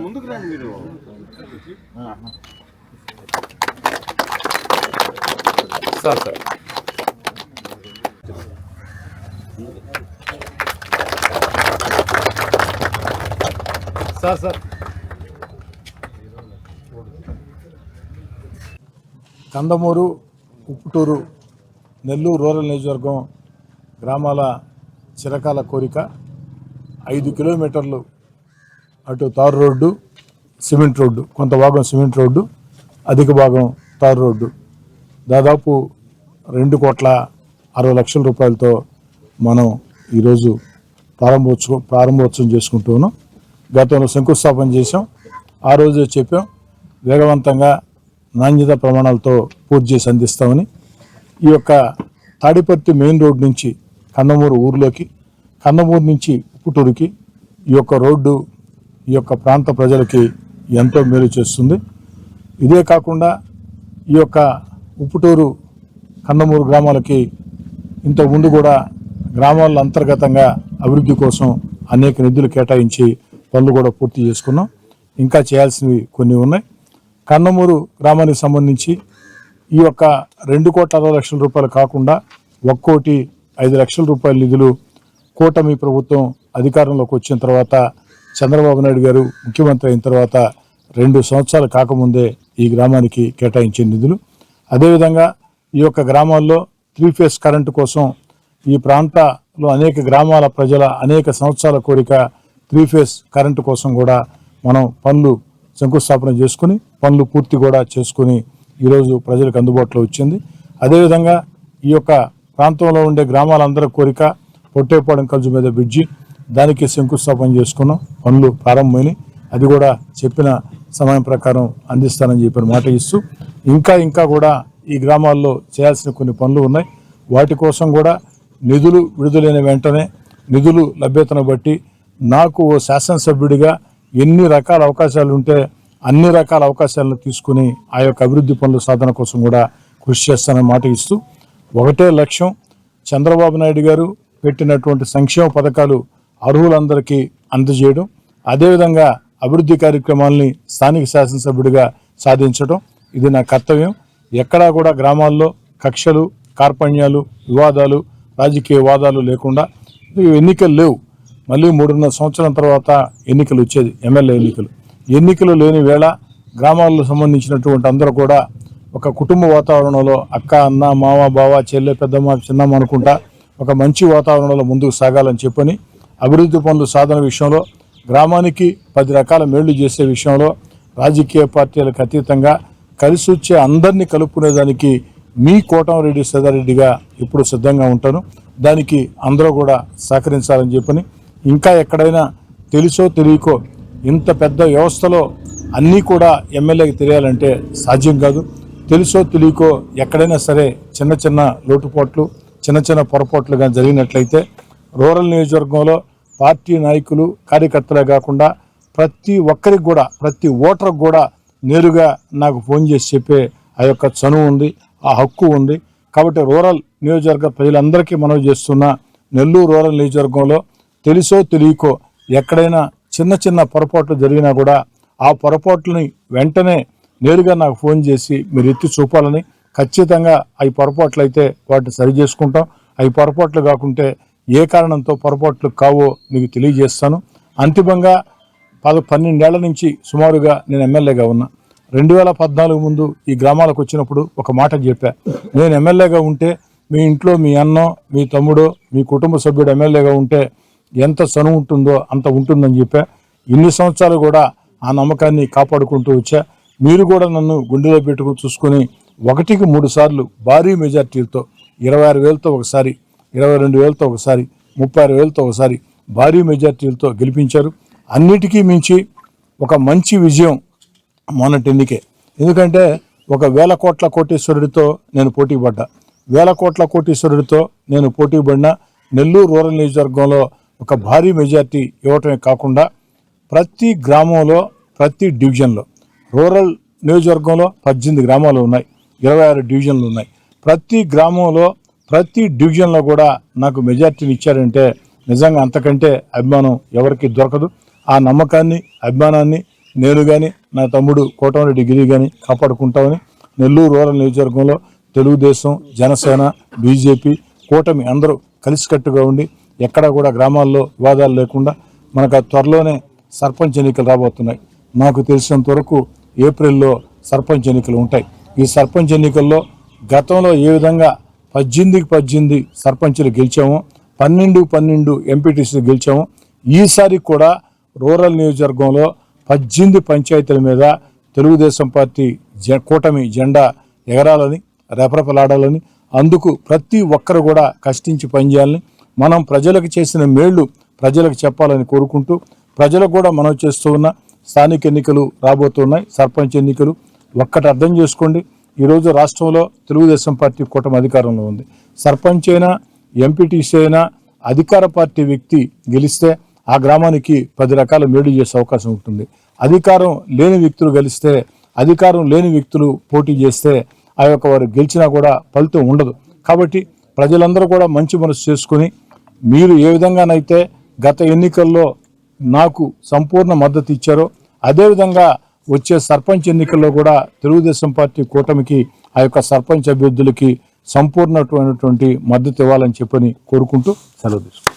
ముందుకు రండి మీరు. Sir sir sir sir Kandamuru, Upputuru, Nellore rural నియోజకవర్గం గ్రామాల చిరకాల కోరిక 5 కిలోమీటర్లు అటు తారు రోడ్డు, సిమెంట్ రోడ్డు, కొంత భాగం సిమెంట్ రోడ్డు, అధిక భాగం తారు రోడ్డు, దాదాపు 2,60,00,000 రూపాయలతో మనం ఈరోజు ప్రారంభోత్సవం చేసుకుంటూ ఉన్నాం. గతంలో శంకుస్థాపన చేసాం. ఆ రోజే చెప్పాం వేగవంతంగా నాణ్యత ప్రమాణాలతో పూర్తి చేసి అందిస్తామని. ఈ యొక్క తాడిపత్రి మెయిన్ రోడ్ నుంచి కందమూరు ఊర్లోకి, కందమూరు నుంచి ఉప్పుటూరుకి ఈ యొక్క రోడ్డు ఈ యొక్క ప్రాంత ప్రజలకి ఎంతో మేలు చేస్తుంది. ఇదే కాకుండా ఈ యొక్క ఉప్పుటూరు, కందమూరు గ్రామాలకి ఇంతకుముందు కూడా గ్రామాల అంతర్గతంగా అభివృద్ధి కోసం అనేక నిధులు కేటాయించి పనులు కూడా పూర్తి చేసుకున్నాం. ఇంకా చేయాల్సినవి కొన్ని ఉన్నాయి. కందమూరు గ్రామానికి సంబంధించి ఈ యొక్క 2,60,00,000 రూపాయలు కాకుండా 1,05,00,000 రూపాయల నిధులు కూటమి ప్రభుత్వం అధికారంలోకి వచ్చిన తర్వాత, చంద్రబాబు నాయుడు గారు ముఖ్యమంత్రి అయిన తర్వాత 2 సంవత్సరాలు కాకముందే ఈ గ్రామానికి కేటాయించే నిధులు. అదేవిధంగా ఈ యొక్క గ్రామాల్లో 3 ఫేజ్ కరెంటు కోసం ఈ ప్రాంతంలో అనేక గ్రామాల ప్రజల అనేక సంవత్సరాల కోరిక 3 ఫేజ్ కరెంటు కోసం కూడా మనం పనులు శంకుస్థాపన చేసుకుని పనులు పూర్తి కూడా చేసుకుని ఈరోజు ప్రజలకు అందుబాటులో వచ్చింది. అదేవిధంగా ఈ యొక్క ప్రాంతంలో ఉండే గ్రామాలందరి కోరిక పొట్టేపాలెం కల్జు మీద బ్రిడ్జి, దానికి శంకుస్థాపన చేసుకున్నాం. పనులు ప్రారంభమైనవి. అది కూడా చెప్పిన సమయం ప్రకారం అందిస్తానని చెప్పిన మాట ఇస్తూ ఇంకా కూడా ఈ గ్రామాల్లో చేయాల్సిన కొన్ని పనులు ఉన్నాయి. వాటి కోసం కూడా నిధులు విడుదలైన వెంటనే నిధులు లభ్యతను బట్టి నాకు ఓ శాసనసభ్యుడిగా ఎన్ని రకాల అవకాశాలు ఉంటే అన్ని రకాల అవకాశాలను తీసుకుని ఆ యొక్క అభివృద్ధి పనుల సాధన కోసం కూడా కృషి చేస్తానని మాట ఇస్తూ, ఒకటే లక్ష్యం, చంద్రబాబు నాయుడు గారు పెట్టినటువంటి సంక్షేమ పథకాలు అర్హులందరికీ అందజేయడం, అదేవిధంగా అభివృద్ధి కార్యక్రమాలని స్థానిక శాసనసభ్యుడిగా సాధించడం ఇది నా కర్తవ్యం. ఎక్కడా కూడా గ్రామాల్లో కక్షలు, కార్పణ్యాలు, వివాదాలు, రాజకీయ వాదాలు లేకుండా, ఎన్నికలు లేవు, మళ్ళీ 3.5 సంవత్సరాల తర్వాత ఎన్నికలు వచ్చేది, ఎమ్మెల్యే ఎన్నికలు లేని వేళ గ్రామాల్లో సంబంధించినటువంటి అందరూ కూడా ఒక కుటుంబ వాతావరణంలో అక్క, అన్న, మామ, బావ, చెల్లె, పెద్దమ్మ, చిన్నమ్మ అనుకుంటా ఒక మంచి వాతావరణంలో ముందుకు సాగాలని చెప్పని అభివృద్ధి పనులు సాధన విషయంలో, గ్రామానికి 10 రకాల మేళ్లు చేసే విషయంలో రాజకీయ పార్టీలకు అతీతంగా కలిసి వచ్చే అందరినీ కలుపుకునేదానికి మీ కోటంరెడ్డి సదారెడ్డిగా ఇప్పుడు సిద్ధంగా ఉంటాను. దానికి అందరూ కూడా సహకరించాలని చెప్పని, ఇంకా ఎక్కడైనా తెలుసో తెలియకో ఇంత పెద్ద వ్యవస్థలో అన్నీ కూడా ఎమ్మెల్యేకి తెలియాలంటే సాధ్యం కాదు. తెలుసో తెలియకో ఎక్కడైనా సరే చిన్న లోటుపాట్లు, చిన్న పొరపాట్లుగా జరిగినట్లయితే రూరల్ నియోజకవర్గంలో పార్టీ నాయకులు, కార్యకర్తలే కాకుండా ప్రతి ఒక్కరికి కూడా, ప్రతి ఓటర్కి కూడా నేరుగా నాకు ఫోన్ చేసి చెప్పే ఆ యొక్క చనువు ఉంది, ఆ హక్కు ఉంది. కాబట్టి రూరల్ నియోజకవర్గ ప్రజలందరికీ మనవి చేస్తున్న, నెల్లూరు రూరల్ నియోజకవర్గంలో తెలుసో తెలియకో ఎక్కడైనా చిన్న పొరపాట్లు జరిగినా కూడా ఆ పొరపాట్లని వెంటనే నేరుగా నాకు ఫోన్ చేసి మీరు ఎత్తి చూపాలని, ఖచ్చితంగా అవి పొరపాట్లు అయితే వాటిని సరి చేసుకుంటాం. అవి పొరపాట్లు కాకుంటే ఏ కారణంతో పొరపాట్లు కావో మీకు తెలియజేస్తాను. అంతిమంగా 12 ఏళ్ల నుంచి సుమారుగా నేను ఎమ్మెల్యేగా ఉన్నా. 2014 ముందు ఈ గ్రామాలకు వచ్చినప్పుడు ఒక మాట చెప్పా, నేను ఎమ్మెల్యేగా ఉంటే మీ ఇంట్లో మీ అన్నో, మీ తమ్ముడో, మీ కుటుంబ సభ్యుడు ఎమ్మెల్యేగా ఉంటే ఎంత చనువు ఉంటుందో అంత ఉంటుందని చెప్పా. ఇన్ని సంవత్సరాలు కూడా ఆ నమ్మకాన్ని కాపాడుకుంటూ వచ్చా. మీరు కూడా నన్ను గుండెలో పెట్టుకుని చూసుకొని 1కి 3 సార్లు భారీ మెజార్టీలతో 26,000తో ఒకసారి, 22,000తో ఒకసారి, 36,000తో ఒకసారి భారీ మెజార్టీలతో గెలిపించారు. అన్నిటికీ మించి ఒక మంచి విజయం మొన్నటి ఎన్నికే. ఎందుకంటే ఒక 1,000 కోట్ల కోటీశ్వరుడితో నేను పోటీ పడ్డా. 1,000 కోట్ల కోటీశ్వరుడితో నేను పోటీ పడిన నెల్లూరు రూరల్ నియోజకవర్గంలో ఒక భారీ మెజార్టీ ఇవ్వటమే కాకుండా ప్రతి గ్రామంలో, ప్రతి డివిజన్లో, రూరల్ నియోజకవర్గంలో 18 గ్రామాలు ఉన్నాయి, 26 డివిజన్లు ఉన్నాయి. ప్రతి గ్రామంలో, ప్రతి డివిజన్లో కూడా నాకు మెజార్టీని ఇచ్చారంటే నిజంగా అంతకంటే అభిమానం ఎవరికి దొరకదు. ఆ నమ్మకాన్ని, అభిమానాన్ని నేను కానీ నా తమ్ముడు కోటమిరెడ్డి గిరి కానీ కాపాడుకుంటామని నెల్లూరు రూరల్ నియోజకవర్గంలో తెలుగుదేశం, జనసేన, బీజేపీ, కూటమి అందరూ కలిసికట్టుగా ఉండి ఎక్కడా కూడా గ్రామాల్లో వివాదాలు లేకుండా మనకు త్వరలోనే సర్పంచ్ ఎన్నికలు రాబోతున్నాయి. నాకు తెలిసినంత వరకు ఏప్రిల్లో సర్పంచ్ ఎన్నికలు ఉంటాయి. ఈ సర్పంచ్ ఎన్నికల్లో గతంలో ఏ విధంగా 18 సర్పంచులు గెలిచామో, 12 ఎంపీటీసీలు గెలిచామో, ఈసారి కూడా రూరల్ నియోజకవర్గంలో 18 పంచాయతీల మీద తెలుగుదేశం పార్టీ కూటమి జెండా ఎగరాలని, రెపరెపలాడాలని, అందుకు ప్రతి ఒక్కరు కూడా కష్టించి పనిచేయాలని, మనం ప్రజలకు చేసిన మేళ్లు ప్రజలకు చెప్పాలని కోరుకుంటూ, ప్రజలకు కూడా మనం చేస్తూ ఉన్న స్థానిక ఎన్నికలు రాబోతున్నాయి, సర్పంచ్ ఎన్నికలు. ఒక్కటి అర్థం చేసుకోండి, ఈరోజు రాష్ట్రంలో తెలుగుదేశం పార్టీ కూటమి అధికారంలో ఉంది. సర్పంచ్ అయినా, ఎంపీటీసీ అయినా అధికార పార్టీ వ్యక్తి గెలిస్తే ఆ గ్రామానికి 10 రకాల మేలు చేసే అవకాశం ఉంటుంది. అధికారం లేని వ్యక్తులు గెలిస్తే, అధికారం లేని వ్యక్తులు పోటీ చేస్తే ఆ యొక్క వారు గెలిచినా కూడా ఫలితం ఉండదు. కాబట్టి ప్రజలందరూ కూడా మంచి మనసు చేసుకుని, మీరు ఏ విధంగానైతే గత ఎన్నికల్లో నాకు సంపూర్ణ మద్దతు ఇచ్చారో అదేవిధంగా వచ్చే సర్పంచ్ ఎన్నికల్లో కూడా తెలుగుదేశం పార్టీ కూటమికి ఆ యొక్క సర్పంచ్ అభ్యర్థులకి సంపూర్ణమైనటువంటి మద్దతు ఇవ్వాలని చెప్పని కోరుకుంటూ సెలవు తీసుకుంటాను.